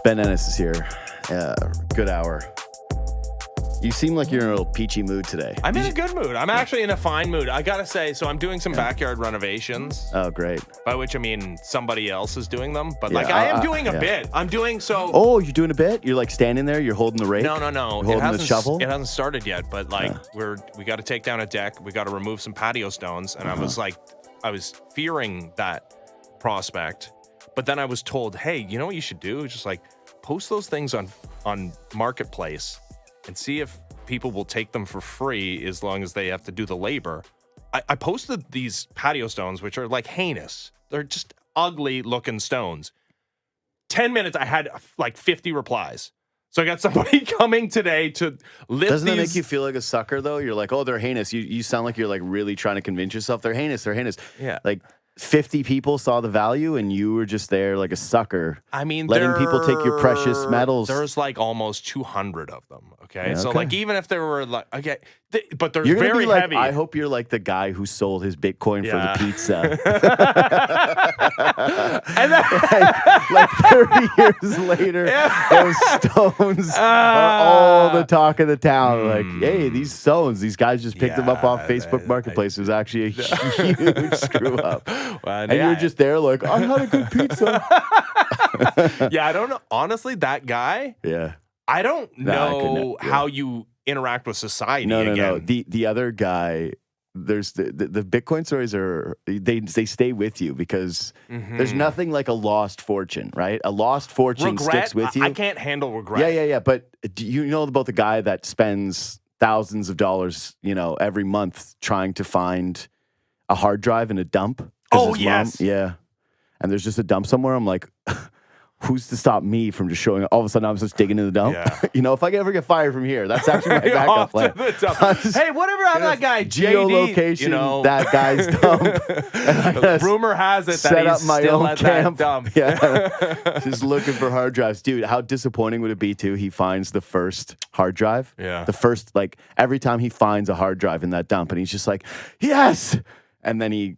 Ben Ennis is here. Good hour. You seem like you're in a little peachy mood today. I'm in a good mood. I'm actually in a fine mood. I gotta say, so I'm doing some backyard renovations. Oh, great. By which I mean somebody else is doing them. But I am doing a bit. I'm doing so. Oh, you're doing a bit? You're like standing there, you're holding the rake? No. You're holding the shovel? It hasn't started yet, but we got to take down a deck. We got to remove some patio stones. And I was fearing that prospect. But then I was told, hey, you know what you should do? Just like post those things on Marketplace and see if people will take them for free as long as they have to do the labor. I posted these patio stones, which are like heinous. They're just ugly looking stones. 10 minutes, I had like 50 replies. So I got somebody coming today to lift Doesn't that make you feel like a sucker, though? You're like, oh, they're heinous. You sound like you're like really trying to convince yourself they're heinous. Yeah. Like 50 people saw the value and you were just there like a sucker. I mean, letting people take your precious metals. There's like almost 200 of them. Okay. Yeah, so like even if there were like, okay, but they're you're very like, heavy. I hope you're like the guy who sold his Bitcoin for the pizza. And like 30 years later, those stones are all the talk of the town. Like, hey, these stones, these guys just picked them up off Facebook Marketplace. It was actually a huge screw up. Well, and you're just there like, I had a good pizza. I don't know. Honestly, that guy, I don't know how you interact with society again. No. The other guy, there's the Bitcoin stories are, they stay with you because there's nothing like a lost fortune, right? A lost fortune sticks with you. I can't handle regret. Yeah. But do you know about the guy that spends thousands of dollars, every month trying to find a hard drive in a dump? Oh, yes. And there's just a dump somewhere. I'm like, who's to stop me from just showing up? All of a sudden, I'm just digging in the dump. Yeah. If I ever get fired from here, that's actually my backup plan. Hey, whatever happened to that guy, geolocation, that guy's dump. Rumor has it that set up he's my still own at camp. that dump. Yeah, just looking for hard drives. Dude, how disappointing would it be, too? He finds the first hard drive. Yeah. The first, every time he finds a hard drive in that dump, and he's just like, yes! And then he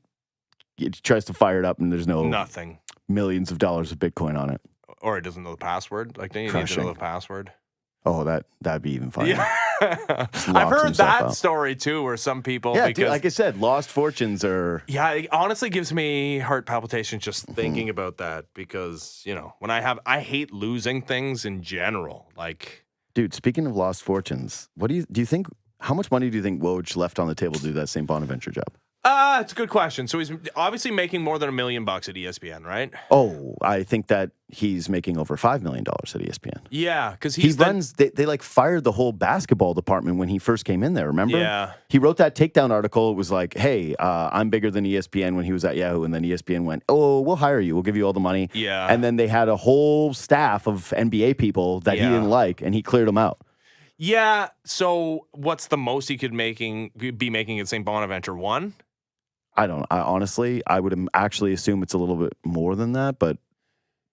tries to fire it up, and there's nothing. Millions of dollars of Bitcoin on it. Or he doesn't know the password. Like, then you need to know the password. Oh, that'd be even funnier. Yeah. I've heard that story, too, where some people... Yeah, dude, like I said, lost fortunes are... Yeah, it honestly gives me heart palpitations just thinking about that because, when I hate losing things in general. Like... Dude, speaking of lost fortunes, what do you think... How much money do you think Woj left on the table to do that St. Bonaventure job? It's a good question. So he's obviously making more than $1 million at ESPN, right? Oh, I think that he's making over $5 million at ESPN. Yeah, because he runs. They fired the whole basketball department when he first came in there. Remember? Yeah. He wrote that takedown article. It was like, "Hey, I'm bigger than ESPN." When he was at Yahoo, and then ESPN went, "Oh, we'll hire you. We'll give you all the money." Yeah. And then they had a whole staff of NBA people that he didn't like, and he cleared them out. Yeah. So what's the most he could be making at St. Bonaventure? One? I honestly, I would actually assume it's a little bit more than that, but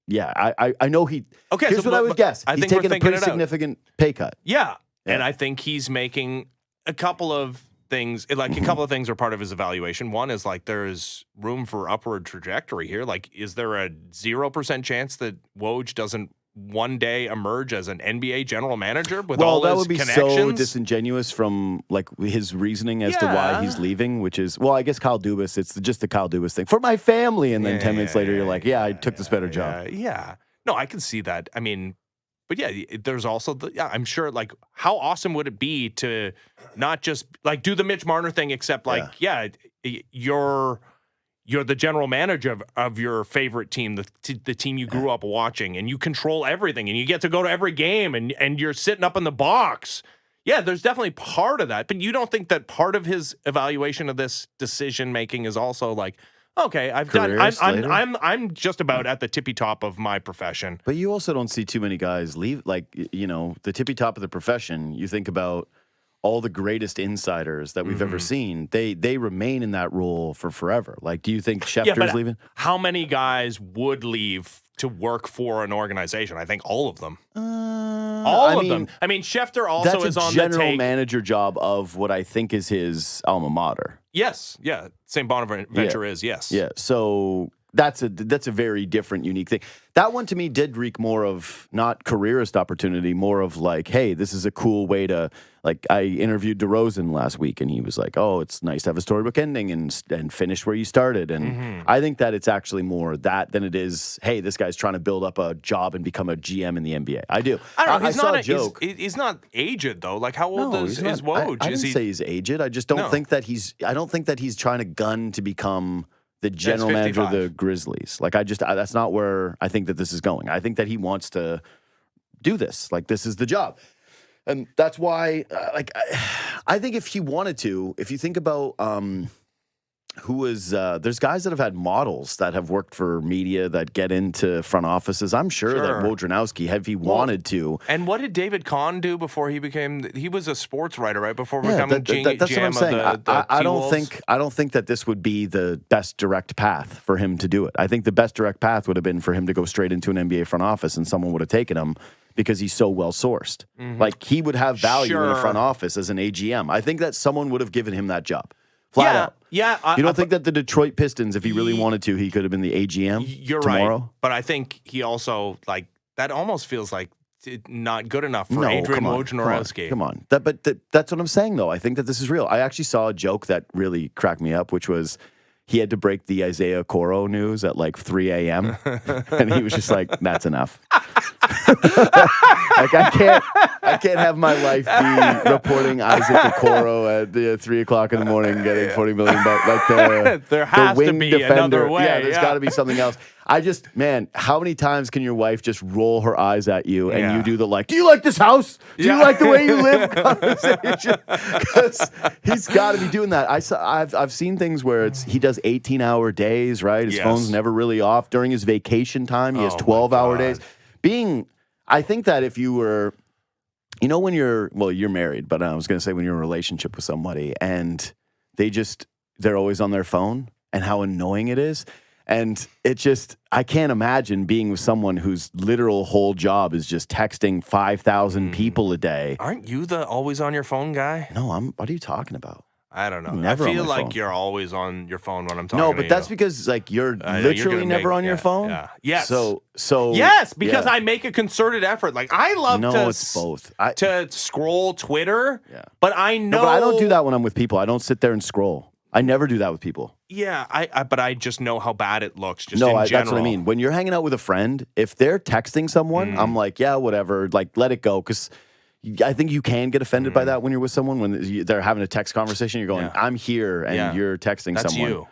yeah, I know he. Okay, here's what I would guess. He's taking a pretty significant pay cut. Yeah, and I think he's making a couple of things. A couple of things are part of his evaluation. One is like there's room for upward trajectory here. Like, is there a 0% chance that Woj doesn't one day emerge as an NBA general manager with all his connections? That would be so disingenuous from like his reasoning as to why he's leaving, which is, well, I guess Kyle Dubas, it's just the Kyle Dubas thing. For my family, and then 10 minutes later, you're like, I took this better job. Yeah. No, I can see that. I mean, but yeah, there's also, I'm sure, like, how awesome would it be to not just, like, do the Mitch Marner thing, except, like, you're the general manager of your favorite team, the team you grew up watching, and you control everything, and you get to go to every game, and you're sitting up in the box. Yeah, there's definitely part of that, but you don't think that part of his evaluation of this decision making is also like, okay, I'm just about at the tippy top of my profession. But you also don't see too many guys leave, like, the tippy top of the profession. You think about all the greatest insiders that we've ever seen, they remain in that role for forever. Like, do you think Schefter's leaving? How many guys would leave to work for an organization? I think all of them. All of them. I mean, Schefter also is on the take. That's a general manager job of what I think is his alma mater. Yes. Yeah. St. Bonaventure is, yes. Yeah. So That's a very different, unique thing. That one to me did reek more of not careerist opportunity, more of like, hey, this is a cool way to, like, I interviewed DeRozan last week, and he was like, oh, it's nice to have a storybook ending and finish where you started. And I think that it's actually more that than it is, hey, this guy's trying to build up a job and become a GM in the NBA. I do. I don't know. I saw a joke. He's not aged though. Like, how old is Woj? I didn't say he's aged. I just don't think that he's. I don't think that he's trying to gun to become the general manager of the Grizzlies. Like, that's not where I think that this is going. I think that he wants to do this. Like, this is the job. And that's why, I think if he wanted to, if you think about there's guys that have had models that have worked for media that get into front offices. I'm sure that Wojnarowski, if he wanted to. And what did David Kahn do before he was a sports writer, right? Before becoming that's what I'm saying. I don't think that this would be the best direct path for him to do it. I think the best direct path would have been for him to go straight into an NBA front office, and someone would have taken him because he's so well sourced. Like, he would have value in a front office as an AGM. I think that someone would have given him that job. Flat out. Yeah. You don't think that the Detroit Pistons, if he really wanted to, he could have been the AGM You're tomorrow? right. But I think he also, like, that almost feels like not good enough for Adrian Wojnarowski. Come on. But that's what I'm saying, though. I think that this is real. I actually saw a joke that really cracked me up, which was he had to break the Isaiah Coro news at like 3 a.m. and he was just like, that's enough. Like, I can't have my life be reporting Isaac Okoro at 3 o'clock in the morning getting $40 million. Like there has the to wing be defender. another way. Yeah, there's got to be something else. Man, how many times can your wife just roll her eyes at you and you do the like, do you like this house? Do you like the way you live conversation? Because he's got to be doing that. I've seen things where he does 18-hour days, right? His phone's never really off. During his vacation time, he has 12-hour days. I think that if you were, when you're married, but I was going to say when you're in a relationship with somebody and they're always on their phone and how annoying it is. And I can't imagine being with someone whose literal whole job is just texting 5,000 people a day. Aren't you the always on your phone guy? No, what are you talking about? I don't know. Never I feel like phone. You're always on your phone when I'm talking to you. No, but that's because like you're literally never on your phone. Yeah. Yes. So yes, because I make a concerted effort. Like I love it's both. To scroll Twitter. Yeah. But I know. No, but I don't do that when I'm with people. I don't sit there and scroll. I never do that with people. Yeah, but I just know how bad it looks. Just no, in general. That's what I mean. When you're hanging out with a friend, if they're texting someone, I'm like, yeah, whatever. Like, let it go, because I think you can get offended by that when you're with someone, when they're having a text conversation. You're going, I'm here, and you're texting someone. You.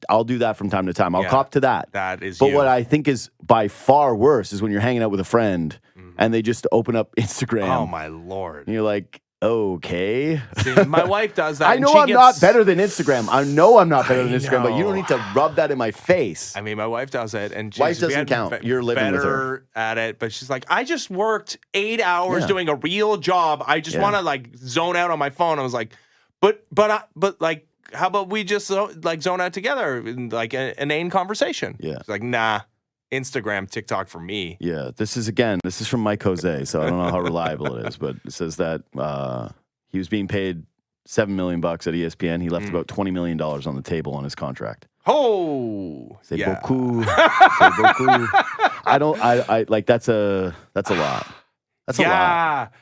I'll do that from time to time. I'll cop to that. That is But what I think is by far worse is when you're hanging out with a friend, and they just open up Instagram. Oh, my Lord. And you're like, okay. See, my wife does that. I know I'm not better than Instagram. I know I'm not better than Instagram, but you don't need to rub that in my face. I mean, my wife does it, and wife doesn't count. You're living with her at it, but she's like, I just worked 8 hours doing a real job. I just want to like zone out on my phone. I was like, but like, how about we just like zone out together in like an inane conversation? Yeah. She's like, nah. Instagram, TikTok for me. Yeah, this is from Mike Jose, so I don't know how reliable it is, but it says that he was being paid $7 million at ESPN. He left about $20 million on the table on his contract. Oh, c'est beaucoup. C'est beaucoup. I like that's a lot. That's a lot.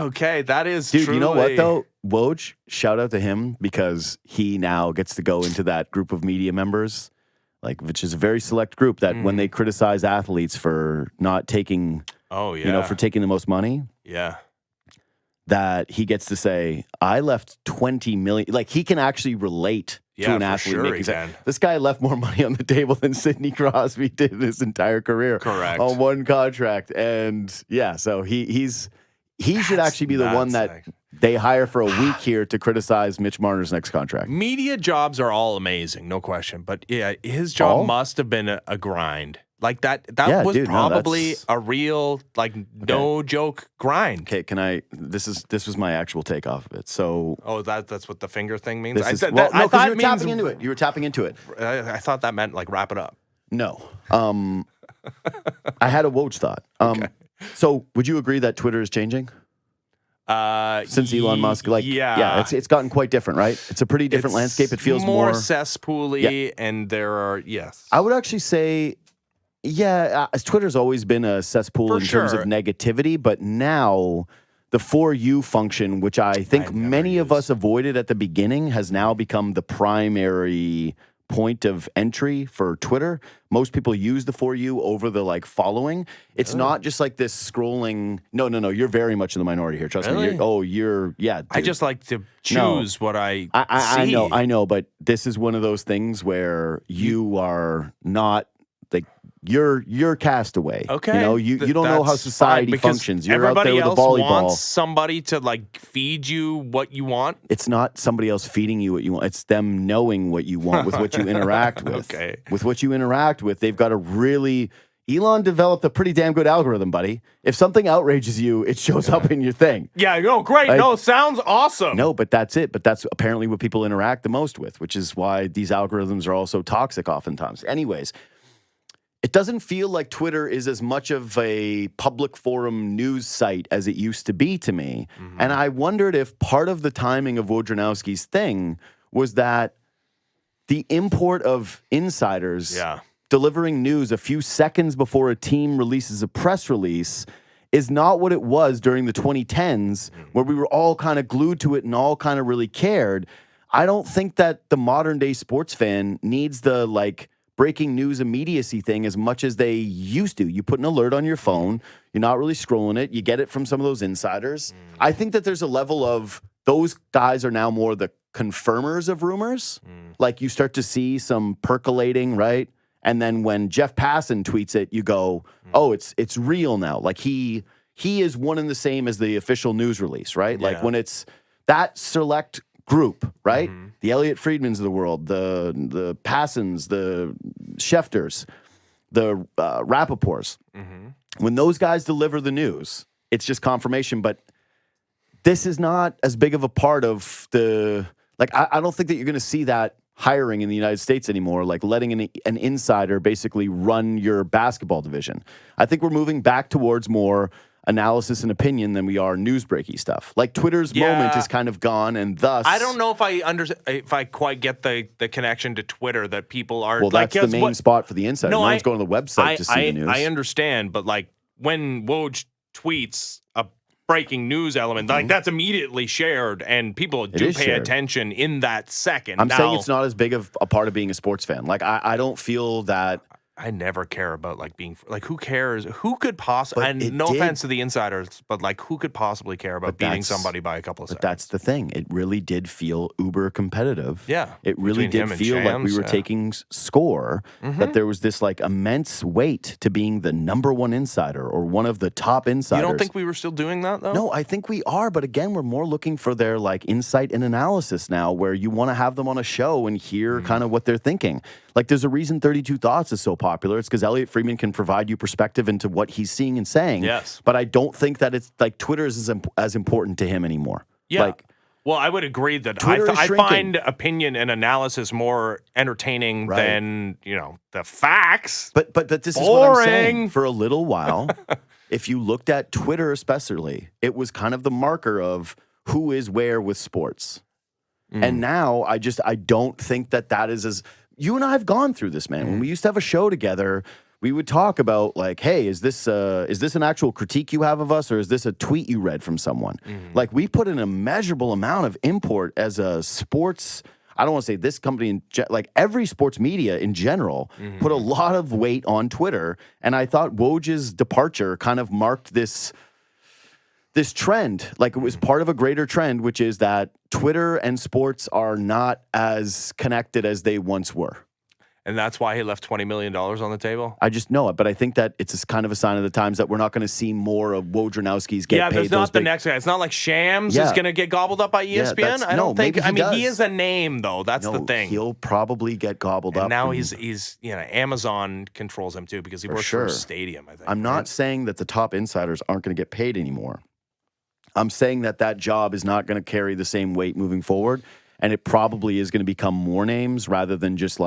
Okay, that is dude. Truly... You know what though? Woj, shout out to him because he now gets to go into that group of media members. Like, which is a very select group that when they criticize athletes for not taking, for taking the most money, that he gets to say, I left 20 million. Like, he can actually relate to an athlete. Sure this guy left more money on the table than Sidney Crosby did in his entire career. Correct. On one contract. And so he should actually be the one that they hire for a week here to criticize Mitch Marner's next contract. Media jobs are all amazing, no question. But yeah, his job must have been a grind. Like that was probably a real, like, no joke grind. Okay, this was my actual take off of it. So that's what the finger thing means? I thought you were tapping into it. You were tapping into it. I thought that meant like wrap it up. No. I had a Woj thought. So would you agree that Twitter is changing? Since Elon Musk, it's gotten quite different, right? It's a pretty different landscape. It feels more cesspool-y, and there are I would actually say, Twitter's always been a cesspool in terms of negativity, but now the For You function, which I think many of us avoided at the beginning, has now become the primary point of entry for Twitter. Most people use the For You over the following. It's not just like this scrolling. No. You're very much in the minority here. Trust me. Dude. I just like to choose what I see. I know, but this is one of those things where you are not you're cast away. Okay. You don't know how society functions. You're out there with a volleyball. Everybody else wants somebody to feed you what you want. It's not somebody else feeding you what you want. It's them knowing what you want with what you interact with. Okay. With what you interact with, they've got a really. Elon developed a pretty damn good algorithm, buddy. If something outrages you, it shows up in your thing. Yeah, great. Sounds awesome. No, but that's it. But that's apparently what people interact the most with, which is why these algorithms are also toxic oftentimes. Anyways. It doesn't feel like Twitter is as much of a public forum news site as it used to be to me. Mm-hmm. And I wondered if part of the timing of Wojnarowski's thing was that the import of insiders delivering news a few seconds before a team releases a press release is not what it was during the 2010s, where we were all kind of glued to it and all kind of really cared. I don't think that the modern day sports fan needs the breaking news immediacy thing as much as they used to. You put an alert on your phone. You're not really scrolling it. You get it from some of those insiders. I think that there's a level of those guys are now more the confirmers of rumors. You start to see some percolating, right? And then when Jeff Passan tweets it, you go, oh, it's real now. He is one and the same as the official news release, right? Yeah. When it's that select group, right? Mm-hmm. The Elliot Friedmans of the world, the Passons, the Schefters, the Rappaports. Mm-hmm. When those guys deliver the news, it's just confirmation. But this is not as big of a part of the I don't think that you're going to see that hiring in the United States anymore, letting an insider basically run your basketball division. I think we're moving back towards more analysis and opinion than we are news-breaky stuff. Twitter's moment is kind of gone, and thus I don't know if I quite get the connection to Twitter that people are. Well, that's the main spot for the insider. No one's going to the website to see the news. I understand, but when Woj tweets a breaking news element, that's immediately shared, and people do pay attention in that second. I'm saying it's not as big of a part of being a sports fan. I don't feel that. I never care about being who cares? Who could possibly? And no offense to the insiders, but who could possibly care about beating somebody by a couple of seconds? But that's the thing. It really did feel uber competitive. Yeah, it really did feel like we were taking score. Mm-hmm. That there was this immense weight to being the number one insider or one of the top insiders. You don't think we were still doing that though? No, I think we are. But again, we're more looking for their insight and analysis now, where you want to have them on a show and hear kind of what they're thinking. There's a reason 32 Thoughts is so popular. It's because Elliot Friedman can provide you perspective into what he's seeing and saying. Yes. But I don't think that it's Twitter is as important to him anymore. Yeah. Well, I would agree that I find opinion and analysis more entertaining than, the facts. But this is what I'm saying. For a little while, if you looked at Twitter especially, it was kind of the marker of who is where with sports. And now I don't think that is as... You and I have gone through this, man. When we used to have a show together, we would talk about hey, is this an actual critique you have of us, or is this a tweet you read from someone? We put in a measurable amount of import as a sports. I don't want to say this company, every sports media in general, put a lot of weight on Twitter, and I thought Woj's departure kind of marked this trend. It was part of a greater trend, which is that Twitter and sports are not as connected as they once were. And that's why he left $20 million on the table? I just know it, but I think that it's kind of a sign of the times that we're not going to see more of Wojnarowski's get paid. Yeah, there's not the next guy. It's not like Shams is going to get gobbled up by ESPN. I don't think. He is a name, though. That's the thing. He'll probably get gobbled up. Now he's Amazon controls him, too, because he works for a stadium, I think. I'm not saying that the top insiders aren't going to get paid anymore. I'm saying that job is not going to carry the same weight moving forward, and it probably is going to become more names rather than just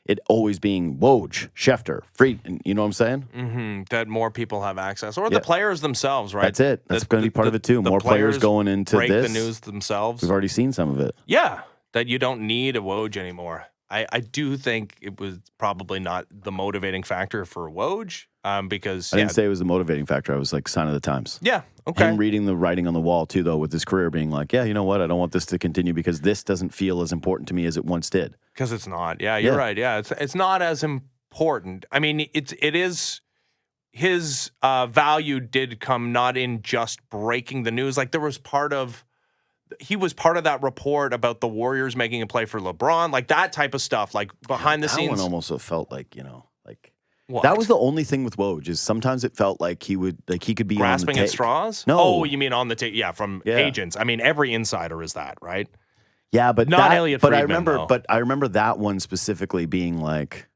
it always being Woj, Schefter, Fried. You know what I'm saying? That more people have access, or the players themselves, right? That's it. That's going to be part of it too. More players going into break this. The news themselves. We've already seen some of it. Yeah, that you don't need a Woj anymore. I do think it was probably not the motivating factor for Woj, because I didn't say it was the motivating factor. I was like, sign of the times. Yeah, okay. Him reading the writing on the wall too, though, with his career being like, yeah, you know what? I don't want this to continue because this doesn't feel as important to me as it once did. Because it's not. Yeah, you're right. Yeah, it's not as important. I mean, it is. His value did come not in just breaking the news. Like he was part of that report about the Warriors making a play for LeBron, like that type of stuff, like behind the scenes. That one almost felt like, like what? That was the only thing with Woj is sometimes it felt like he could be grasping on the at straws. No, oh, you mean on the take? Yeah, from agents. I mean, every insider is that, right? Yeah, but not Elliot But Friedman, I remember that one specifically being like,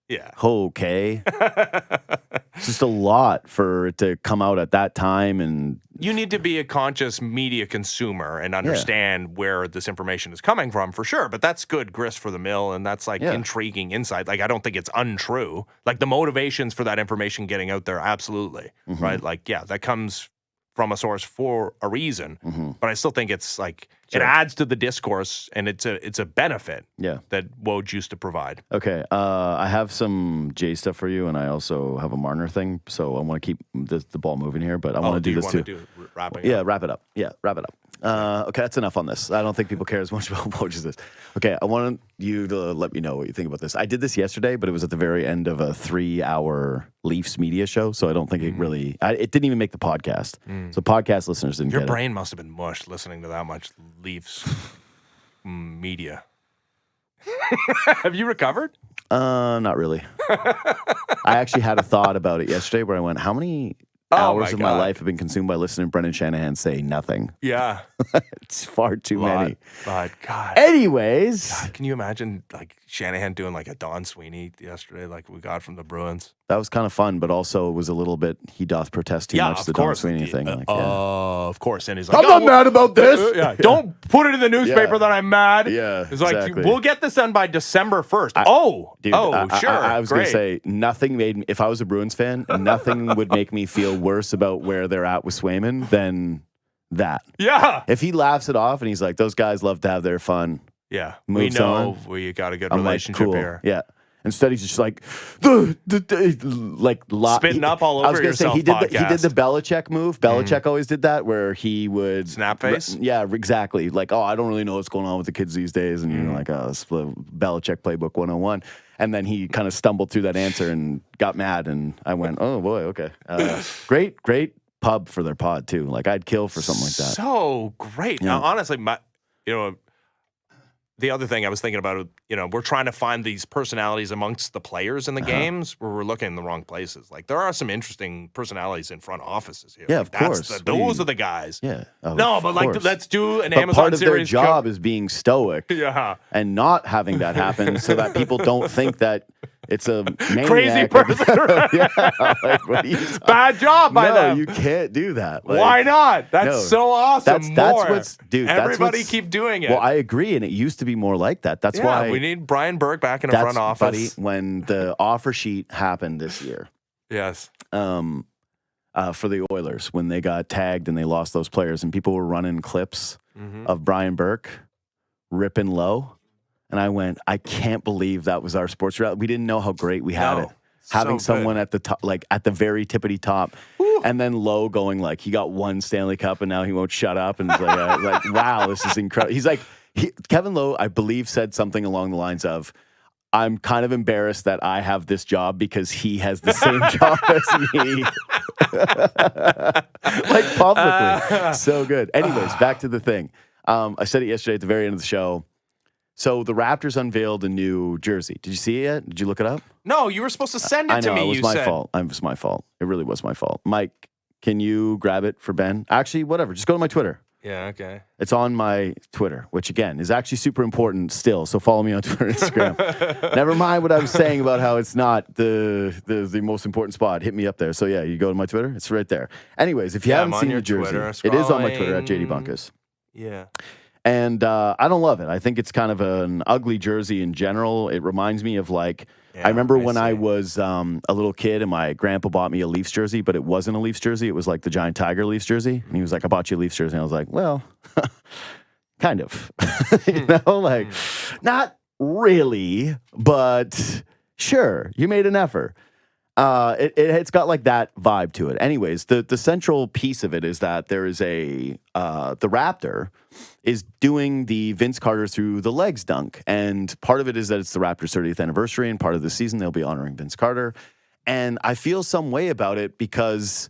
yeah, okay, it's just a lot for it to come out at that time, and you need to be a conscious media consumer and understand where this information is coming from for sure. But that's good grist for the mill, and that's like intriguing insight. Like I don't think it's untrue. Like the motivations for that information getting out there, absolutely, right? Like that comes from a source for a reason. But I still think it's like it adds to the discourse, and it's a benefit that Woj used to provide. Okay, I have some J stuff for you, and I also have a Marner thing. So I want to keep the ball moving here, but I want to do this too. Wrap it up. Yeah, wrap it up. Okay, that's enough on this. I don't think people care as much about Woj as this. Okay, I want you to let me know what you think about this. I did this yesterday, but it was at the very end of a 3-hour Leafs media show, so I don't think it really. It didn't even make the podcast. So podcast listeners didn't. Your brain must have been mushed listening to that much Leafs media. Have you recovered? Not really. I actually had a thought about it yesterday where I went, how many hours of my life have been consumed by listening to Brendan Shanahan say nothing? Yeah. It's far too many. But God. Anyways. God, can you imagine like Shanahan doing like a Don Sweeney yesterday like we got from the Bruins? That was kind of fun, but also it was a little bit, he doth protest too much, the Don Sweeney thing. Of course. And he's like, I'm not mad about this. Don't put it in the newspaper that I'm mad. Yeah, it's like, we'll get this done by December 1st. Sure. I was going to say, nothing made me, if I was a Bruins fan, nothing would make me feel worse about where they're at with Swayman than that. Yeah. If he laughs it off and he's like, those guys love to have their fun. Yeah. We know we got a good relationship here. Yeah. Instead, he's just like, spitting up all over I was gonna yourself. Say, he did the Belichick move. Belichick always did that, where he would snap face. Yeah, exactly. Like, I don't really know what's going on with the kids these days, and you're like, it's Belichick playbook 101. And then he kind of stumbled through that answer and got mad, and I went, oh boy, okay, great pub for their pod too. Like, I'd kill for something like that. So great. Now, honestly, the other thing I was thinking about, we're trying to find these personalities amongst the players in the games where we're looking in the wrong places. Like, there are some interesting personalities in front offices here. Yeah, like, of course. Those are the guys. Yeah. Like, let's do an Amazon part of series. Their job is being stoic and not having that happen so that people don't think that it's a maniac. Crazy person. Bad job by them. No, you can't do that. Like, why not? That's so awesome. Everybody keep doing it. Well, I agree, and it used to be more like that. That's why we need Brian Burke back in the front office. Buddy, when the offer sheet happened this year. Yes. For the Oilers, when they got tagged and they lost those players, and people were running clips of Brian Burke ripping low. And I went, I can't believe that was our sports reality. We didn't know how great we had it. Having someone at the top, like at the very tippity top, and then Lowe going like, he got one Stanley Cup and now he won't shut up. And it's like, wow, this is incredible. He's like, Kevin Lowe, I believe, said something along the lines of, I'm kind of embarrassed that I have this job because he has the same job as me. Like publicly. So good. Anyways, back to the thing. I said it yesterday at the very end of the show. So the Raptors unveiled a new jersey. Did you see it yet? Did you look it up? No, you were supposed to send it to me. It was my fault. It was my fault. It really was my fault. Mike, can you grab it for Ben? Actually, whatever. Just go to my Twitter. Yeah, okay. It's on my Twitter, which again is actually super important still. So follow me on Twitter and Instagram. Never mind what I was saying about how it's not the most important spot. Hit me up there. So yeah, you go to my Twitter. It's right there. Anyways, if you haven't seen the jersey, it is on my Twitter at JD Bunkis. Yeah. And I don't love it. I think it's kind of an ugly jersey in general. It reminds me of I remember when I was a little kid and my grandpa bought me a Leafs jersey, but it wasn't a Leafs jersey. It was like the Giant Tiger Leafs jersey. And he was like, I bought you a Leafs jersey. And I was like, well, kind of. Not really, but sure, you made an effort. It's got like that vibe to it. Anyways, the central piece of it is that there is the Raptor is doing the Vince Carter through the legs dunk. And part of it is that it's the Raptors' 30th anniversary, and part of the season they'll be honoring Vince Carter. And I feel some way about it because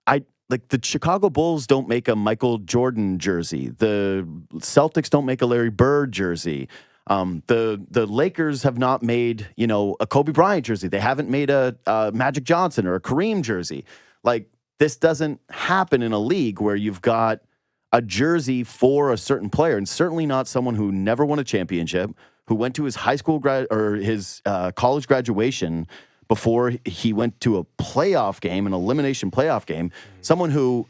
the Chicago Bulls don't make a Michael Jordan jersey. The Celtics don't make a Larry Bird jersey. The Lakers have not made, a Kobe Bryant jersey. They haven't made a Magic Johnson or a Kareem jersey. Like, this doesn't happen in a league where you've got a jersey for a certain player, and certainly not someone who never won a championship, who went to his high school or his college graduation before he went to a playoff game, an elimination playoff game. Someone who,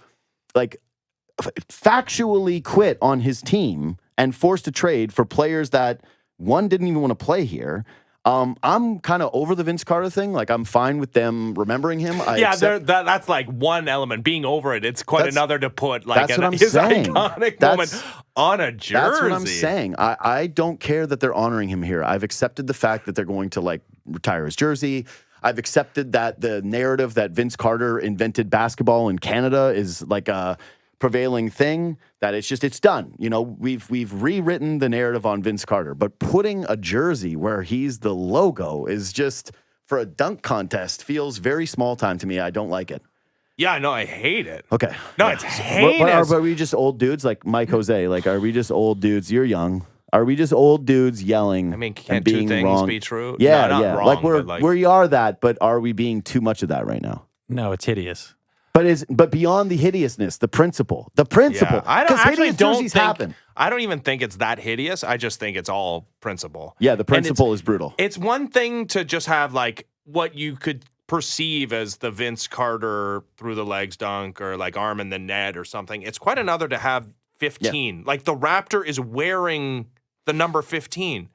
factually quit on his team and forced to trade for players that, one, didn't even want to play here. I'm kind of over the Vince Carter thing. Like, I'm fine with them remembering him. That's like one element. Being over it, it's quite another to put his iconic moment on a jersey. That's what I'm saying. I don't care that they're honoring him here. I've accepted the fact that they're going to retire his jersey. I've accepted that the narrative that Vince Carter invented basketball in Canada is like a prevailing thing, that it's done. We've rewritten the narrative on Vince Carter, but putting a jersey where he's the logo is just, for a dunk contest, feels very small time to me. I don't like it. Yeah, no, I hate it. Okay. No, it's heinous. Are we just old dudes like Mike Jose? Are we just old dudes? You're young. Are we just old dudes yelling? I mean, can't and being two things wrong? be true? Yeah, no, not yeah. wrong, we are that, but are we being too much of that right now? No, it's hideous. But beyond the hideousness, the principle. Yeah. I don't even think it's that hideous. I just think it's all principle. Yeah, the principle is brutal. It's one thing to just have what you could perceive as the Vince Carter through the legs dunk or arm in the net or something. It's quite another to have 15. Yeah. The Raptor is wearing the number 15.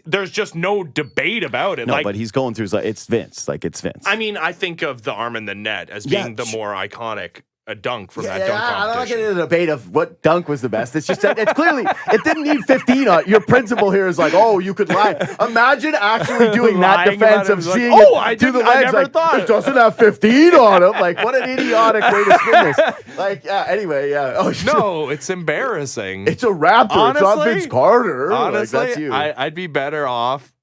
There's just no debate about it. No, but he's going through, it's Vince. It's Vince. I mean, I think of the arm in the net as being the more iconic dunk from that dunk competition. I'm not getting into a debate of what dunk was the best. It's just that it's clearly, it didn't need 15 on it. Your principle here is you could lie. Imagine actually doing that defense of seeing it to the legs. I never thought it doesn't have 15 on it. What an idiotic way to spin this. Anyway, yeah. Oh, no, it's embarrassing. It's a Raptor. Honestly, it's not Vince Carter. Honestly, that's you. I'd be better off.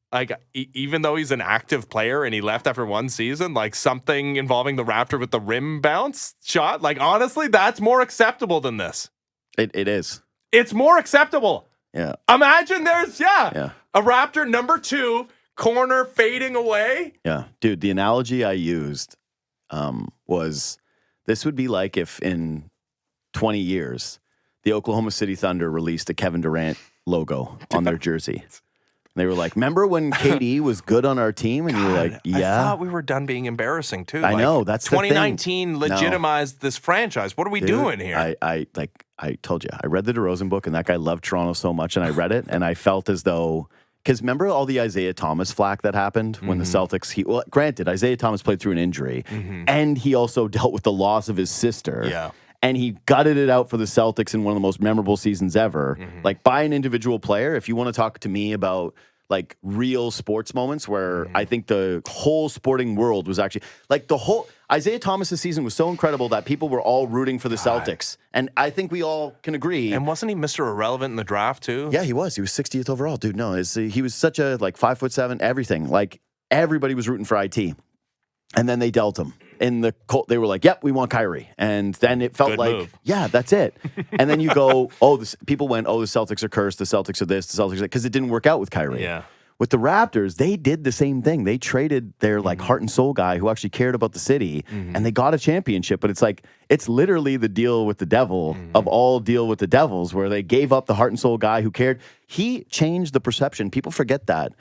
Even though he's an active player and he left after one season, something involving the Raptor with the rim bounce shot, honestly, that's more acceptable than this. It is. It's more acceptable. Yeah. Imagine there's, a Raptor number 2, corner fading away. Yeah. Dude, the analogy I used was this would be like if in 20 years, the Oklahoma City Thunder released a Kevin Durant logo on their jersey. They were like, remember when KD was good on our team? And you were like, yeah. I thought we were done being embarrassing, too. I know. That's 2019 legitimized this franchise. What are we doing here? I told you. I read the DeRozan book, and that guy loved Toronto so much, and I read it, and I felt as though... Because remember all the Isaiah Thomas flack that happened when the Celtics... Granted, Isaiah Thomas played through an injury, and he also dealt with the loss of his sister. Yeah. And he gutted it out for the Celtics in one of the most memorable seasons ever. By an individual player, if you want to talk to me about real sports moments where I think the whole sporting world was actually the whole Isaiah Thomas's season was so incredible that people were all rooting for the Celtics. And I think we all can agree. And wasn't he Mr. Irrelevant in the draft too? Yeah, he was. He was 60th overall, dude. No, he was such a 5'7", everything. Everybody was rooting for IT. And then they dealt him. In the they were like, yep, we want Kyrie. And then it felt yeah, that's it. And then you go, people went, the Celtics are cursed, the Celtics are this, the Celtics are that, because it didn't work out with Kyrie. Yeah. With the Raptors, they did the same thing. They traded their heart and soul guy who actually cared about the city, and they got a championship. But it's literally the deal with the devil of all deal with the devils, where they gave up the heart and soul guy who cared. He changed the perception. People forget that.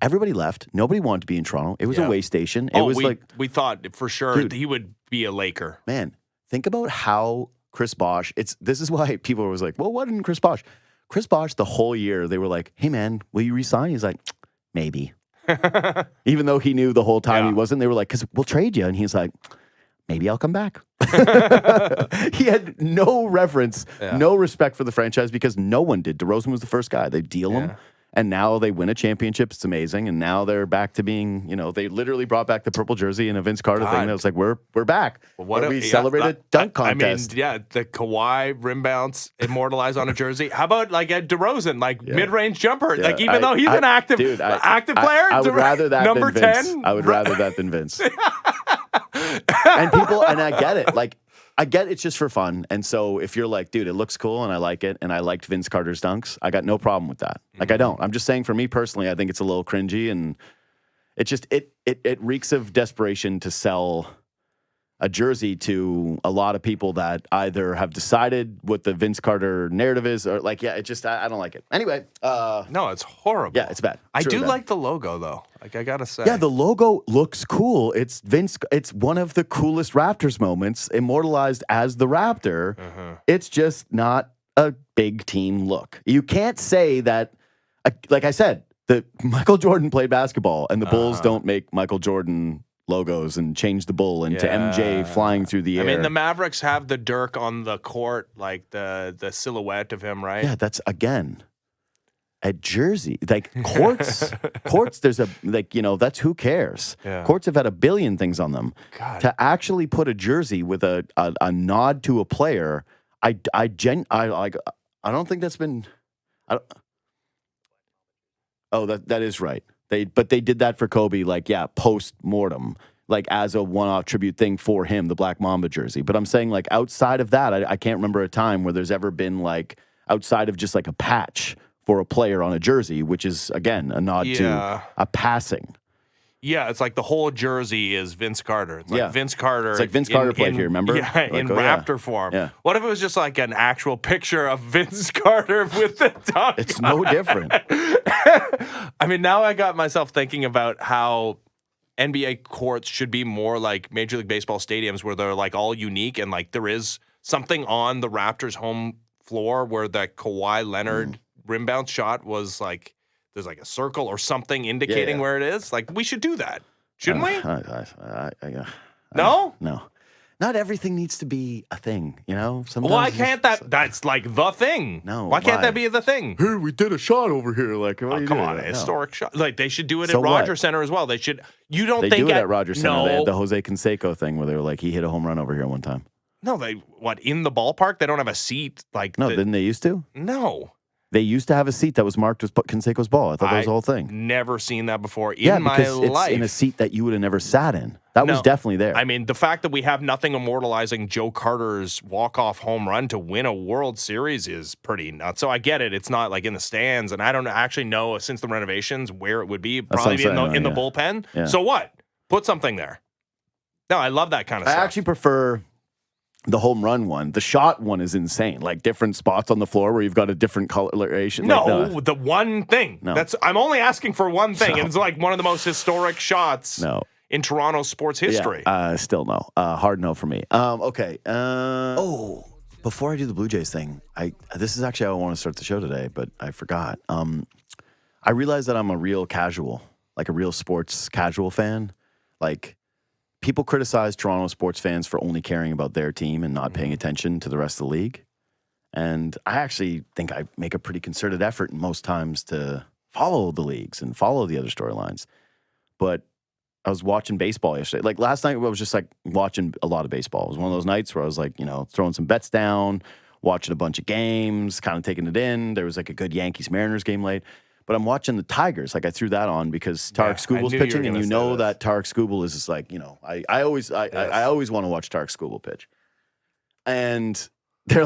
Everybody left. Nobody wanted to be in Toronto. It was a way station. It was we thought for sure he would be a Laker. Man, think about how Chris Bosh. This is why people were like, well, why didn't Chris Bosh? Chris Bosh, the whole year, they were like, hey, man, will you resign? He's like, maybe. Even though he knew the whole time he wasn't, they were like, because we'll trade you. And he's like, maybe I'll come back. He had no reverence, no respect for the franchise because no one did. DeRozan was the first guy. They deal him. And now they win a championship. It's amazing. And now they're back to being, they literally brought back the purple jersey and a Vince Carter thing. That was like, we're back. Well, we celebrated dunk contest. The Kawhi rim bounce immortalized on a jersey. How about like a DeRozan, like mid-range jumper? Yeah. Like even though he's an active player, I would rather that number than Vince. 10. I would rather that than Vince. And I get it. Like, I get it's just for fun. And so if you're like, dude, it looks cool and I like it and I liked Vince Carter's dunks, I got no problem with that. Like, I don't. I'm just saying for me personally, I think it's a little cringy and it just, it reeks of desperation to sell a jersey to a lot of people that either have decided what the Vince Carter narrative is or like, I don't like it. Anyway. No, it's horrible. Yeah, it's bad. I do like the logo though. Like I gotta say. Yeah, the logo looks cool. It's one of the coolest Raptors moments, immortalized as the Raptor. It's just not a big team look. You can't say that, like I said, that Michael Jordan played basketball and the Bulls don't make Michael Jordan logos and change the bull into MJ flying through the air. I mean, the Mavericks have the Dirk on the court, like the silhouette of him, right? Yeah, that's again a jersey. Like courts, there's a that's who cares. Yeah. Courts have had a billion things on them. God. To actually put a jersey with a nod to a player, I don't think that's been. That is right. They did that for Kobe, post-mortem, as a one-off tribute thing for him, the Black Mamba jersey. But I'm saying, outside of that, I can't remember a time where there's ever been, outside of just, a patch for a player on a jersey, which is, again, a nod to a passing. Yeah, it's like the whole jersey is Vince Carter. It's like Vince Carter. It's like Vince Carter played here, remember? Yeah, in Raptor form. Yeah. What if it was just like an actual picture of Vince Carter with the dunk? It's no different. I mean, now I got myself thinking about how NBA courts should be more like Major League Baseball stadiums where they're all unique and there is something on the Raptors home floor where that Kawhi Leonard rim bounce shot was there's a circle or something indicating where it is. We should do that. Shouldn't we? No? No. Not everything needs to be a thing, Sometimes why can't that's the thing. No. Why can't that be the thing? Hey, we did a shot over here. Come on, a historic shot. They should do it at Rogers Center as well. They should. You don't they think do it at Rogers Center? No. They had the Jose Canseco thing where they were he hit a home run over here one time. No, in the ballpark? They don't have a seat No, didn't they used to? No. They used to have a seat that was marked as Canseco's ball. I thought that was the whole thing. Never seen that before in my life. It's in a seat that you would have never sat in. That was definitely there. I mean, the fact that we have nothing immortalizing Joe Carter's walk-off home run to win a World Series is pretty nuts. So I get it. It's not in the stands, and I don't actually know since the renovations where it would be. Probably in the bullpen. Yeah. So what? Put something there. No, I love that kind of stuff. I actually prefer the home run one. The shot one is insane. Different spots on the floor where you've got a different coloration. No, the one thing. No. I'm only asking for one thing, and it's one of the most historic shots in Toronto sports history. Yeah, still no. Hard no for me. Okay. Before I do the Blue Jays thing, this is actually how I want to start the show today, but I forgot. I realized that I'm a real casual, a real sports casual fan. People criticize Toronto sports fans for only caring about their team and not paying attention to the rest of the league. And I actually think I make a pretty concerted effort most times to follow the leagues and follow the other storylines. But I was watching baseball yesterday. Last night, I was just watching a lot of baseball. It was one of those nights where I was throwing some bets down, watching a bunch of games, kind of taking it in. There was a good Yankees-Mariners game late. But I'm watching the Tigers. I threw that on because Tarek Skubal's pitching, and that Tarek Skubal is just I always want to watch Tarek Skubal pitch. And they're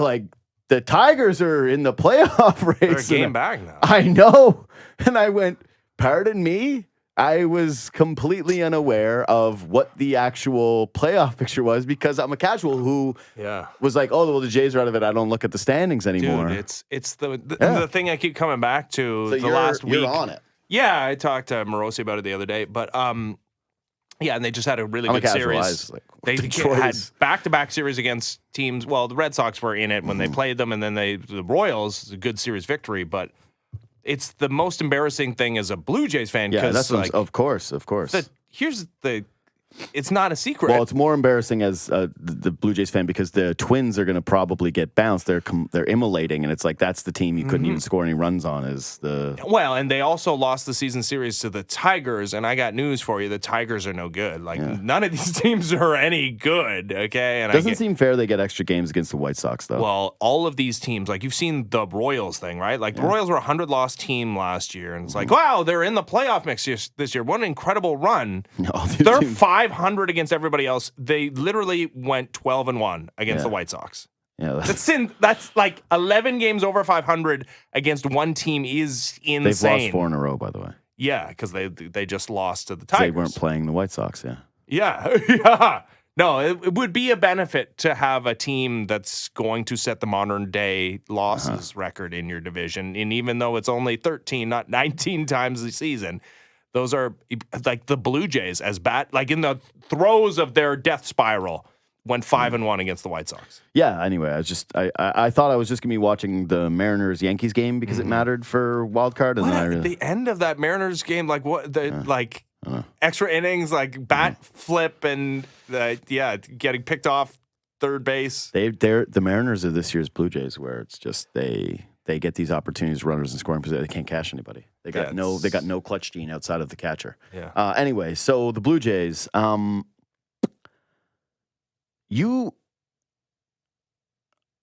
the Tigers are in the playoff race. They're a game back now. I know. And I went, pardon me? I was completely unaware of what the actual playoff picture was because I'm a casual who was the Jays are out of it. I don't look at the standings anymore. Dude, it's the thing I keep coming back to last week. You're on it. Yeah, I talked to Morosi about it the other day, but Yeah, and they just had a really I'm good a casual series. eyes, like, They Detroit had is- back-to-back series against teams. Well, the Red Sox were in it when they played them, and then the Royals, a good series victory. But it's the most embarrassing thing as a Blue Jays fan. Yeah, that's like, of course. It's not a secret. Well, it's more embarrassing as the Blue Jays fan because the Twins are going to probably get bounced. They're immolating, and it's like that's the team you couldn't even score any runs on. Well, and they also lost the season series to the Tigers, and I got news for you: the Tigers are no good. Like none of these teams are any good. Okay, and doesn't seem fair they get extra games against the White Sox though. Well, all of these teams, like you've seen the Royals thing, right? Like the Royals were a 100-loss team last year, and it's like, wow, they're in the playoff mix this year. What an incredible run! They're 500 against everybody else. They literally went 12-1 against the White Sox. Yeah, that's like 11 games over 500 against one team is insane. They've lost 4 in a row, by the way. Yeah, because they just lost to the Tigers. They weren't playing the White Sox. Yeah. Yeah. No, it would be a benefit to have a team that's going to set the modern day losses record in your division. And even though it's only 13, not 19 times a season, those are like the Blue Jays as bad, like in the throes of their death spiral, went 5-1 against the White Sox. Yeah. Anyway, I thought I was just gonna be watching the Mariners Yankees game because it mattered for wild card, and then At the end of that Mariners game, like what extra innings, like bat flip, and getting picked off third base. The Mariners are this year's Blue Jays, where it's just they get these opportunities, runners in scoring position. They can't cash anybody. They got no clutch gene outside of the catcher. Yeah. Anyway, so the Blue Jays, no,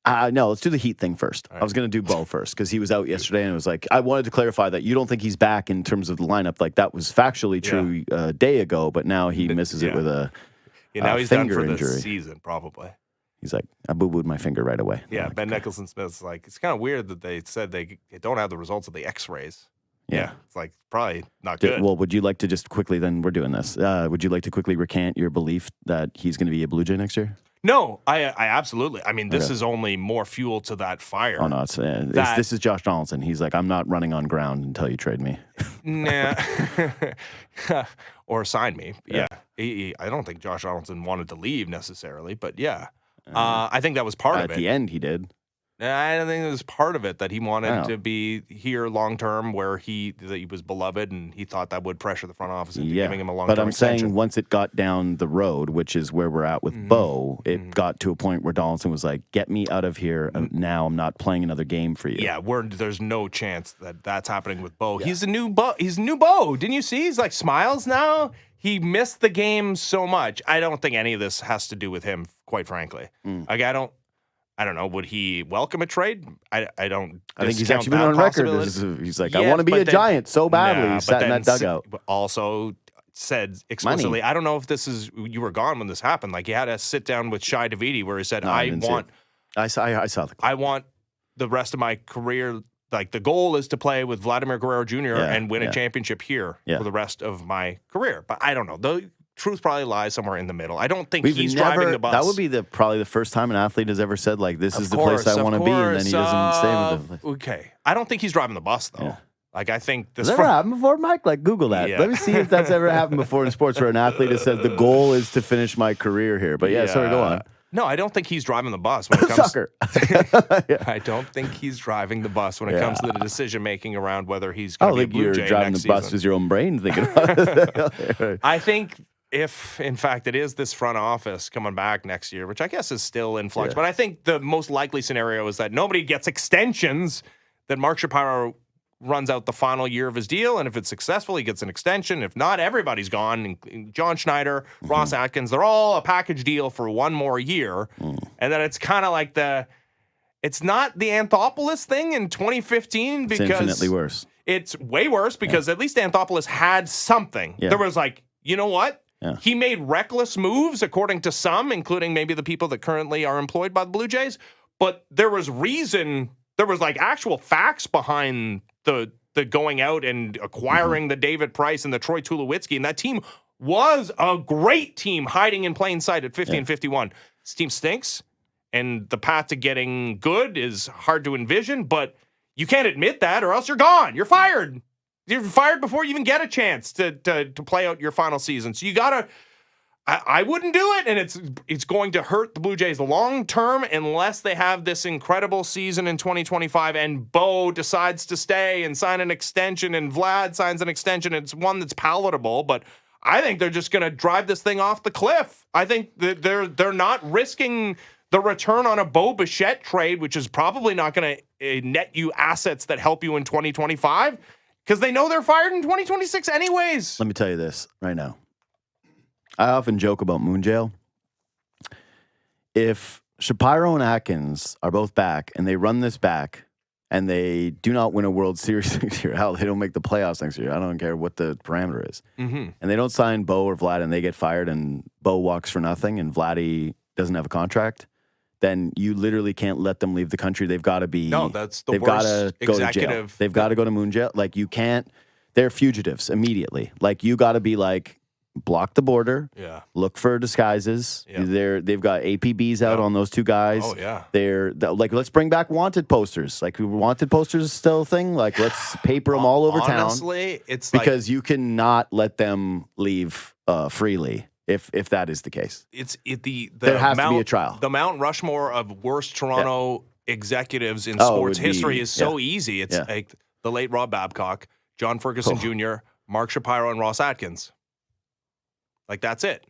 let's do the Heat thing first. Right. I was going to do Bo first because he was out yesterday, and it was like I wanted to clarify that you don't think he's back in terms of the lineup. Like that was factually true a day ago, but now he misses it with a now he's finger done for injury. the season probably. He's like, I boo-booed my finger right away. Yeah, like, Ben Nicholson Smith's like, it's kind of weird that they said they don't have the results of the X-rays. Yeah. It's like probably not good. Well, would you like to just quickly, then we're doing this, would you like to quickly recant your belief that he's going to be a Blue Jay next year? No, I absolutely. I mean, this is only more fuel to that fire. Oh, no, this is Josh Donaldson. He's like, I'm not running on ground until you trade me. Nah. Or sign me. Yeah. I don't think Josh Donaldson wanted to leave necessarily, but yeah. I think that was part of it. At the end, he did. I don't think it was part of it that he wanted to be here long term, where he was beloved, and he thought that would pressure the front office into giving him a long term. But I'm extension. saying once it got down the road, which is where we're at with Bo, it got to a point where Donaldson was like, "Get me out of here! Now I'm not playing another game for you." Yeah, there's no chance that that's happening with Bo. Yeah. He's a new Bo. He's a new Bo. Didn't you see? He's like smiles now. He missed the game so much. I don't think any of this has to do with him, quite frankly. Like I don't know. Would he welcome a trade? I don't. I think he's actually been on record. He's like, I want to be a Giant so badly. He sat in that dugout. Also said explicitly, I don't know if this is, you were gone when this happened. Like he had a sit down with Shai Davidi where he said, I saw I want the rest of my career. Like the goal is to play with Vladimir Guerrero Jr. and win a championship here for the rest of my career. But I don't know. The truth probably lies somewhere in the middle. I don't think he's driving the bus. That would be probably the first time an athlete has ever said, like, this is the place I want to be, and then he doesn't stay with them. Okay. I don't think he's driving the bus, though. Yeah. Like, I think this... Has that ever happened before, Mike? Like, Google that. Yeah. Let me see if that's ever happened before in sports where an athlete has said, the goal is to finish my career here. But sorry, go on. No, I don't think he's driving the bus when it comes. Sucker. I don't think he's driving the bus when it comes to the decision making around whether he's going to be a Blue Jay next season. You're driving the bus with your own brain thinking about it. I think if, in fact, it is this front office coming back next year, which I guess is still in flux, but I think the most likely scenario is that nobody gets extensions, that Mark Shapiro runs out the final year of his deal, and if it's successful, he gets an extension. If not, everybody's gone. John Schneider, Ross Atkins, they're all a package deal for one more year. And then it's kind of like it's not the Anthopoulos thing in 2015 because it's infinitely worse. It's way worse because at least Anthopoulos had something. Yeah. There was like, you know what? Yeah. He made reckless moves, according to some, including maybe the people that currently are employed by the Blue Jays. But there was reason, there was like actual facts behind the going out and acquiring the David Price and the Troy Tulowitzki. And that team was a great team hiding in plain sight at 50 and 51. This team stinks, and the path to getting good is hard to envision, but you can't admit that or else you're gone. You're fired. You're fired before you even get a chance to play out your final season. So you got to I wouldn't do it, and it's going to hurt the Blue Jays long term unless they have this incredible season in 2025 and Bo decides to stay and sign an extension and Vlad signs an extension. It's one that's palatable, but I think they're just going to drive this thing off the cliff. I think that they're not risking the return on a Bo Bichette trade, which is probably not going to net you assets that help you in 2025 because they know they're fired in 2026 anyways. Let me tell you this right now. I often joke about Moon Jail. If Shapiro and Atkins are both back and they run this back and they do not win a World Series next year, hell, they don't make the playoffs next year. I don't care what the parameter is. And they don't sign Bo or Vlad and they get fired and Bo walks for nothing and Vladdy doesn't have a contract, then you literally can't let them leave the country. They've got to be. No, that's the they've worst gotta go to jail. They've got to go to Moon Jail. Like, you can't. They're fugitives immediately. Like, you got to be like, block the border. Yeah. Look for disguises. Yeah. They've got APBs out on those two guys. Oh yeah. They're like, let's bring back wanted posters. Like, wanted posters is still a thing. Like, let's paper them all over town. Honestly, it's because you cannot let them leave freely if that is the case. There has to be a trial. The Mount Rushmore of worst Toronto executives in sports history is so easy. It's like the late Rob Babcock, John Ferguson Jr., Mark Shapiro, and Ross Atkins. Like, that's it.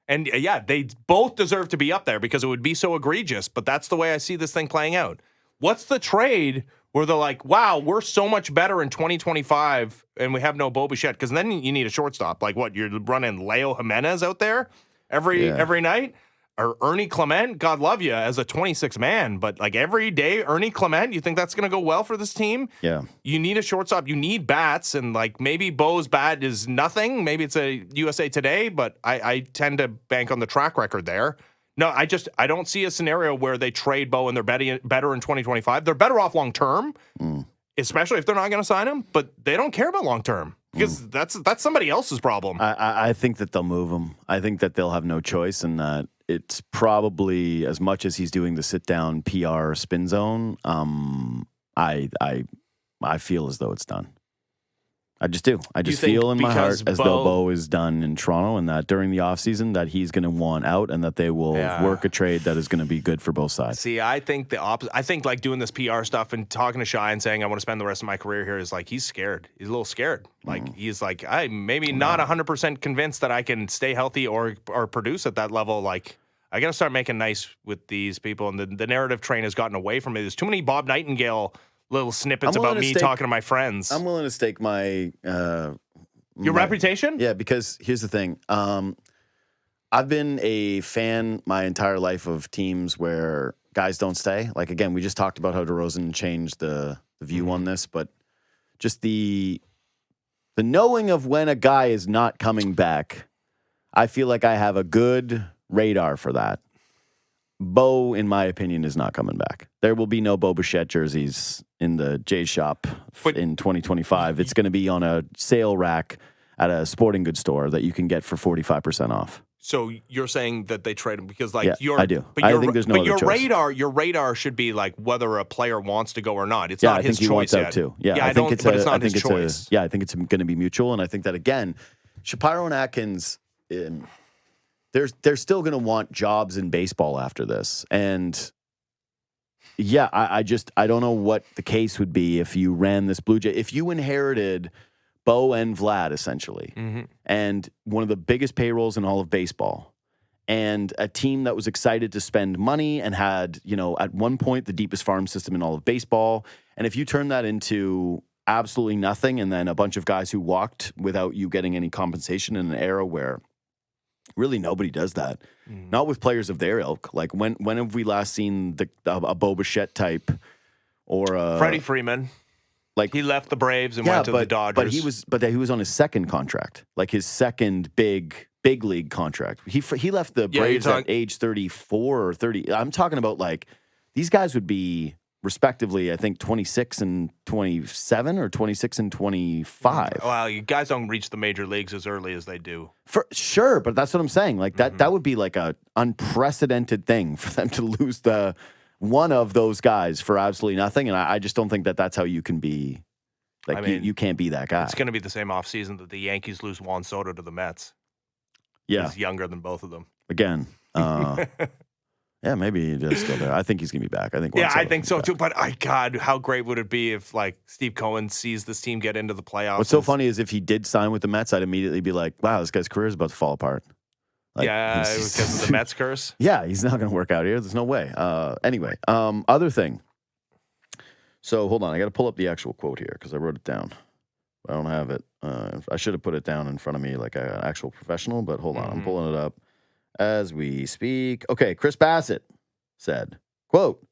And yeah, they both deserve to be up there because it would be so egregious, but that's the way I see this thing playing out. What's the trade where they're like, wow, we're so much better in 2025 and we have no Bo Bichette? Because then you need a shortstop. Like, what, you're running Leo Jimenez out there every night? Or Ernie Clement, God love you, as a 26 man, but like every day, Ernie Clement, you think that's going to go well for this team? Yeah. You need a shortstop. You need bats, and like maybe Bo's bat is nothing. Maybe it's a USA Today, but I tend to bank on the track record there. No, I don't see a scenario where they trade Bo and they're better in 2025. They're better off long term, especially if they're not going to sign him, but they don't care about long term. Because that's somebody else's problem. I think that they'll move him. I think that they'll have no choice, and that it's probably, as much as he's doing the sit down PR spin zone. I feel as though it's done. I just do. I just feel in my heart as though Bo is done in Toronto, and that during the offseason that he's going to want out, and that they will work a trade that is going to be good for both sides. See, I think the opposite. I think like doing this PR stuff and talking to Shai and saying I want to spend the rest of my career here is like he's scared. He's a little scared. Like he's like, I'm maybe not 100% convinced that I can stay healthy or produce at that level. Like, I got to start making nice with these people, and the narrative train has gotten away from me. There's too many Bob Nightingale little snippets about me talking to my friends. I'm willing to stake my your reputation? Yeah, because here's the thing. I've been a fan my entire life of teams where guys don't stay. Like, again, we just talked about how DeRozan changed the view on this, but just the knowing of when a guy is not coming back, I feel like I have a good radar for that. Bo, in my opinion, is not coming back. There will be no Bo Bichette jerseys in the Jays shop in 2025. It's going to be on a sale rack at a sporting goods store that you can get for 45% off. So you're saying that they trade him because, like, I do. I think there's no other choice. Your radar should be like whether a player wants to go or not. It's not his choice he wants yet. out too. Yeah, I think it's not his choice. I think it's going to be mutual, and I think that again, Shapiro and Atkins. They're still going to want jobs in baseball after this. And yeah, I don't know what the case would be if you ran this Blue Jay. If you inherited Bo and Vlad, essentially, and one of the biggest payrolls in all of baseball, and a team that was excited to spend money and had, at one point, the deepest farm system in all of baseball. And if you turn that into absolutely nothing, and then a bunch of guys who walked without you getting any compensation in an era where really nobody does that. Not with players of their ilk. Like, when have we last seen a Bo Bichette type or a Freddie Freeman? Like, he left the Braves and went to the Dodgers. But he was on his second contract, like his second big league contract. He left the Braves at age 34 or 30. I'm talking about, like, these guys would be respectively, I think 26 and 27 or 26 and 25. Well, you guys don't reach the major leagues as early as they do. For sure, but that's what I'm saying. Like, that would be like a unprecedented thing for them to lose one of those guys for absolutely nothing. And I just don't think that that's how you can be. Like, you can't be that guy. It's going to be the same offseason that the Yankees lose Juan Soto to the Mets. Yeah. He's younger than both of them. Again. Yeah, maybe he is still there. I think he's going to be back. I think. I think so too. But God, how great would it be if like Steve Cohen sees this team get into the playoffs? What's so funny is if he did sign with the Mets, I'd immediately be like, wow, this guy's career is about to fall apart. Like, yeah, because of the Mets curse. Yeah, he's not going to work out here. There's no way. Anyway, other thing. So hold on, I got to pull up the actual quote here because I wrote it down. I don't have it. I should have put it down in front of me like an actual professional, but hold on, I'm pulling it up as we speak. Okay, Chris Bassett said, quote,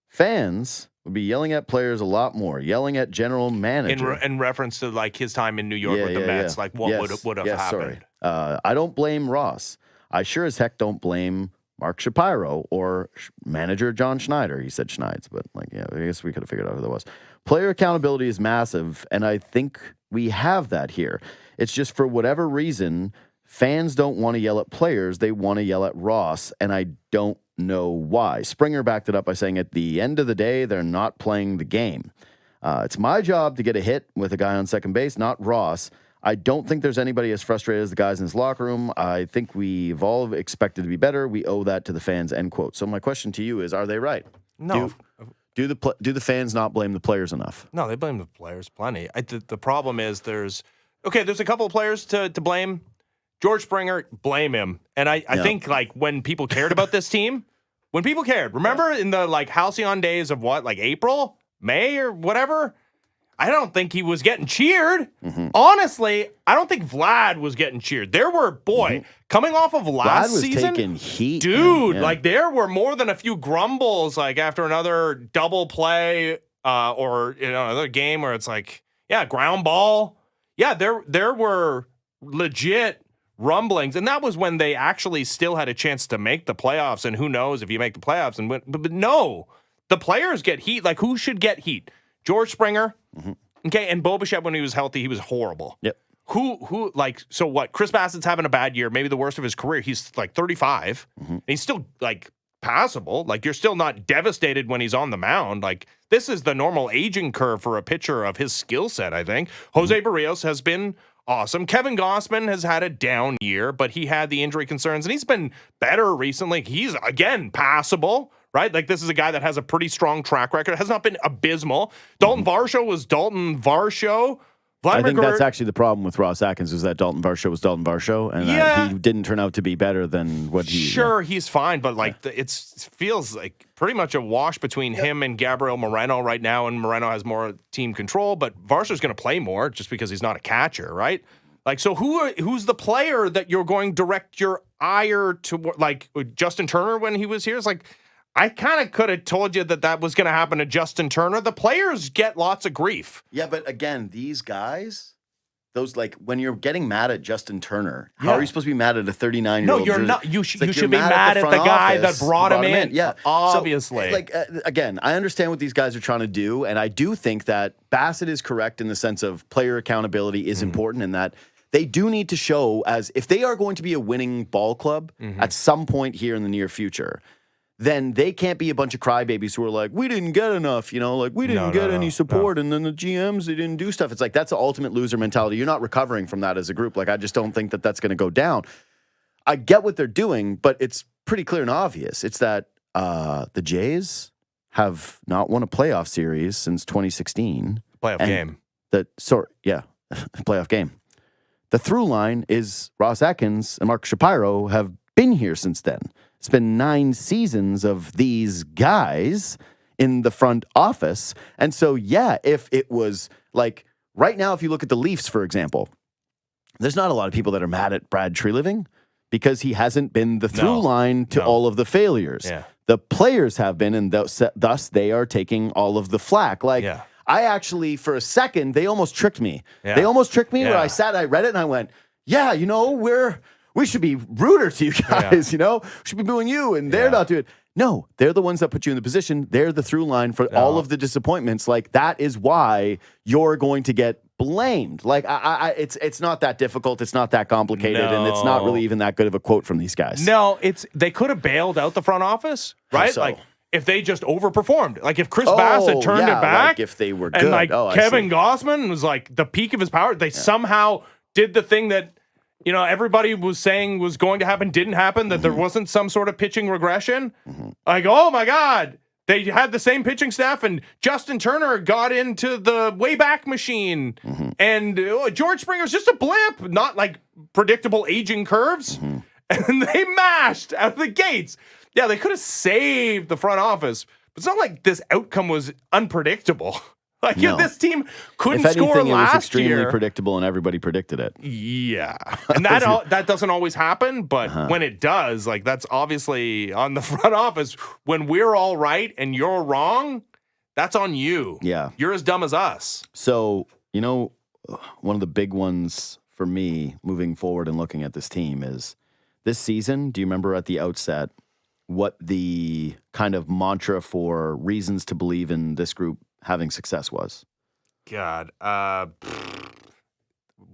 fans would be yelling at players a lot more, yelling at general manager. In reference to like his time in New York with the Mets, like what would have happened? Sorry. I don't blame Ross. I sure as heck don't blame Mark Shapiro or manager John Schneider. He said Schneids, but like, yeah, I guess we could have figured out who that was. Player accountability is massive, and I think we have that here. It's just for whatever reason, fans don't want to yell at players. They want to yell at Ross, and I don't know why. Springer backed it up by saying at the end of the day, they're not playing the game. It's my job to get a hit with a guy on second base, not Ross. I don't think there's anybody as frustrated as the guys in his locker room. I think we've all expected to be better. We owe that to the fans, end quote. So my question to you is, are they right? No. Do the fans not blame the players enough? No, they blame the players plenty. The problem is there's a couple of players to blame. George Springer, blame him. And I think like when people cared about this team, remember in the like halcyon days of what, like April, May or whatever? I don't think he was getting cheered. Honestly, I don't think Vlad was getting cheered. There were, coming off of last season, taking heat, dude. Like there were more than a few grumbles, like after another double play or another game where it's like, ground ball. Yeah, there were legit rumblings, and that was when they actually still had a chance to make the playoffs. And who knows if you make the playoffs and win? But no, the players get heat. Like who should get heat? George Springer. Okay, and Bichette, when he was healthy, he was horrible. Yep. Who like, so what? Chris Bassett's having a bad year, maybe the worst of his career. He's like 35. And he's still like passable. Like you're still not devastated when he's on the mound. Like this is the normal aging curve for a pitcher of his skill set, I think. Jose Barrios has been awesome. Kevin Gossman has had a down year, but he had the injury concerns, and he's been better recently. He's, again, passable, right? Like, this is a guy that has a pretty strong track record. Has not been abysmal. Dalton Varsho was Dalton Varsho. I think that's actually the problem with Ross Atkins, is that Dalton Varsho was Dalton Varsho, and that he didn't turn out to be better than what he... Sure, he's fine, but like it feels like pretty much a wash between him and Gabriel Moreno right now, and Moreno has more team control, but Varsho's going to play more just because he's not a catcher, right? Like, so who's the player that you're going to direct your ire to? Like Justin Turner when he was here? It's like, I kind of could have told you that was going to happen to Justin Turner. The players get lots of grief. Yeah, but again, these guys, those like when you're getting mad at Justin Turner, how are you supposed to be mad at a 39-year-old? No, you're not. You should be mad at the guy that brought him in. Yeah, obviously. So, again, I understand what these guys are trying to do, and I do think that Bassett is correct in the sense of player accountability is important, and that they do need to show, as if they are going to be a winning ball club at some point here in the near future, then they can't be a bunch of crybabies who are like, we didn't get enough, like we didn't get any support, and then the GMs, they didn't do stuff. It's like, that's the ultimate loser mentality. You're not recovering from that as a group. Like, I just don't think that that's going to go down. I get what they're doing, but it's pretty clear and obvious. It's that the Jays have not won a playoff series since 2016. Playoff game. Playoff game. The through line is Ross Atkins and Mark Shapiro have been here since then. It's been 9 seasons of these guys in the front office. And so, if it was like right now, if you look at the Leafs, for example, there's not a lot of people that are mad at Brad Treliving because he hasn't been the through line to all of the failures. Yeah. The players have been, and thus they are taking all of the flack. Like, I actually, for a second, they almost tricked me. Yeah. They almost tricked me where I read it, and I went, we should be ruder to you guys, we should be booing you, and they're not doing it. No, they're the ones that put you in the position. They're the through line for all of the disappointments. Like, that is why you're going to get blamed. Like, it's not that difficult. It's not that complicated, and it's not really even that good of a quote from these guys. No, they could have bailed out the front office, right? So? Like, if they just overperformed, like if Chris Bassett turned it back, like if they were good, and like Kevin Gossman was like the peak of his power, they somehow did the thing that everybody was saying was going to happen, didn't happen, that there wasn't some sort of pitching regression. Like, oh my God, they had the same pitching staff and Justin Turner got into the Wayback Machine and George Springer's just a blip, not like predictable aging curves. And they mashed out of the gates. Yeah, they could have saved the front office, but it's not like this outcome was unpredictable. Like, this team couldn't score last year. It was extremely predictable, and everybody predicted it. Yeah, and that doesn't always happen, but when it does, like, that's obviously on the front office. When we're all right and you're wrong, that's on you. Yeah. You're as dumb as us. So, one of the big ones for me moving forward and looking at this team is this season. Do you remember at the outset what the kind of mantra for reasons to believe in this group having success was? God,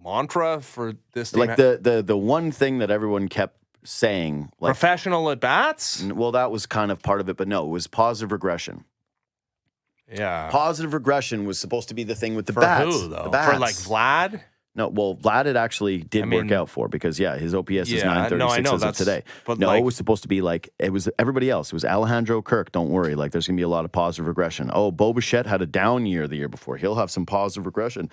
mantra for this team. Like the one thing that everyone kept saying, like professional at bats. Well, that was kind of part of it, but no, it was positive regression. Yeah, positive regression was supposed to be the thing with the for bats. Who though? The bats. For like Vlad. No, well, Vlad it actually did work out for because his OPS is 936 as of today. But it was supposed to be like it was everybody else. It was Alejandro Kirk. Don't worry, like there's gonna be a lot of positive regression. Oh, Bichette had a down year the year before. He'll have some positive regression.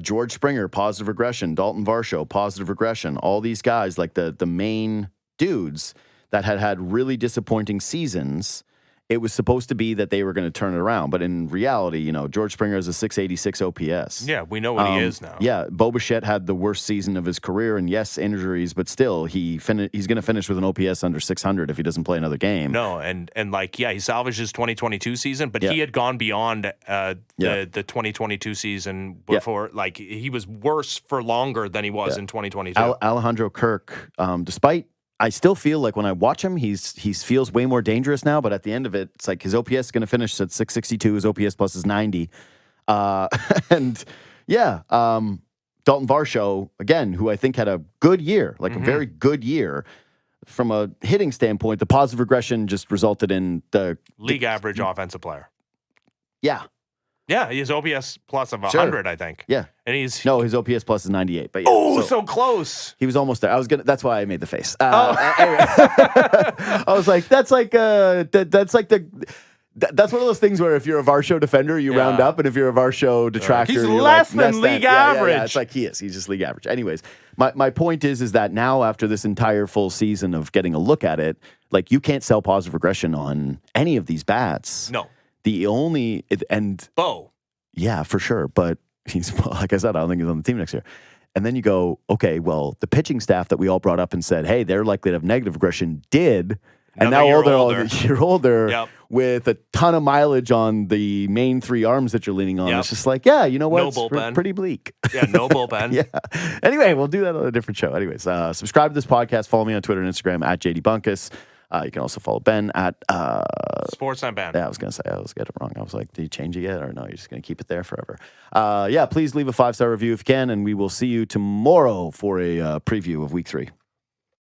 George Springer, positive regression. Dalton Varsho, positive regression. All these guys, like the main dudes that had really disappointing seasons. It was supposed to be that they were going to turn it around, but in reality, George Springer has a 686 OPS. Yeah, we know what he is now. Yeah, Bichette had the worst season of his career, and yes, injuries, but still, he's going to finish with an OPS under 600 if he doesn't play another game. No, and he salvaged his 2022 season, but he had gone beyond the 2022 season before. Like, he was worse for longer than he was in 2022. Alejandro Kirk, despite. I still feel like when I watch him, he feels way more dangerous now. But at the end of it, it's like his OPS is going to finish at 662. His OPS plus is 90. Dalton Varsho, again, who I think had a good year, like a very good year. From a hitting standpoint, the positive regression just resulted in the league average offensive player. Yeah. Yeah, he has OPS plus of 100, I think. Yeah. And his OPS plus is 98. But so close. He was almost there. That's why I made the face. Anyway. I was like, that's one of those things where if you're a Varsho defender, you round up, and if you're a Varsho detractor, he's you're less than league average. Yeah, it's like he is. He's just league average. Anyways, my point is that now after this entire full season of getting a look at it, like you can't sell positive regression on any of these bats. No. Bo. Yeah, for sure. But he's, like I said, I don't think he's on the team next year. And then you go, okay, well, the pitching staff that we all brought up and said, hey, they're likely to have negative regression did. And now they're a year older with a ton of mileage on the main three arms that you're leaning on. It's just like, you know what? No bullpen. Pretty bleak. Yeah, no bullpen. Yeah. Anyway, we'll do that on a different show. Anyways, subscribe to this podcast. Follow me on Twitter and Instagram at JD Bunkis. You can also follow Ben at Sportsnet Ben. Yeah, I was going to say, I was getting it wrong. I was like, did you change it yet? Or no, you're just going to keep it there forever. Please leave a 5-star review if you can, and we will see you tomorrow for a preview of week 3.